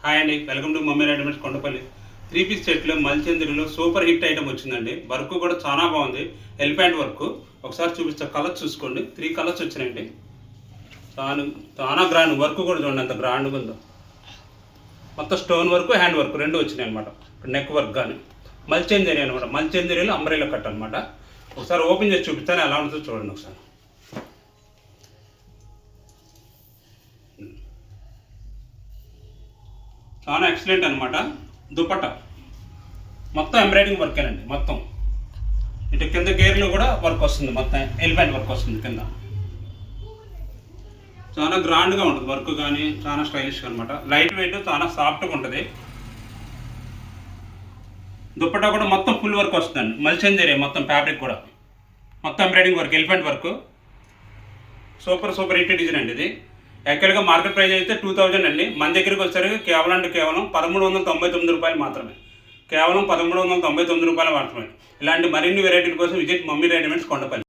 Hi అండి, welcome to Mummy Readymades Kondapalli. 3 piece సెట్లో మల్చంద్రిలో సూపర్ హిట్ ఐటమ్ వచ్చిందండి. వర్క్ కూడా చాలా బాగుంది. ఎలిఫెంట్ వర్క్ ఒకసారి చూపిస్తా. కలర్స్ చూసుకోండి, 3 కలర్స్ వచ్చినాయండి. చాలా గ్రాండ్ వర్క్ కూడా చూడండి ఎంత గ్రాండ్గా ఉందో. మొత్తం స్టోన్ వర్క్, హ్యాండ్ వర్క్ రెండు వచ్చినాయి అనమాట. నెక్ వర్క్ కానీ మల్చందరి అనమాట. మల్చందరిలో అంబ్రెల్లా కట్ అనమాట. ఒకసారి ఓపెన్ చేసి చూపిస్తాను ఎలా ఉంటుందో చూడండి ఒకసారి. చాలా ఎక్సలెంట్ అనమాట. దుపట్టా మొత్తం ఎంబ్రాయిడింగ్ వర్కేనండి. మొత్తం ఇటు కింద గేర్లో కూడా వర్క్ వస్తుంది. మొత్తం ఎలిఫెంట్ వర్క్ వస్తుంది కింద. చాలా గ్రాండ్గా ఉంటుంది వర్క్ కానీ, చాలా స్టైలిష్గా అనమాట. లైట్ వెయిట్, చాలా సాఫ్ట్గా ఉంటుంది. దుపట్టా కూడా మొత్తం ఫుల్ వర్క్ వస్తుందండి. మల్చందరి మొత్తం ఫ్యాబ్రిక్ కూడా మొత్తం embroidering work, elephant work. Super hit design అండి ఇది. యాక్చువల్గా మార్కెట్ ప్రైస్ అయితే 2000 అండి. మన దగ్గరికి వచ్చేసరికి కేవలం 1399 రూపాయలు మాత్రమే. కేవలం 1399 రూపాయలు మాత్రమే. ఇలాంటి మరిన్ని వెరైటీల కోసం విజిట్ మమ్మీ రెడీమేడ్స్ కొండపల్లి.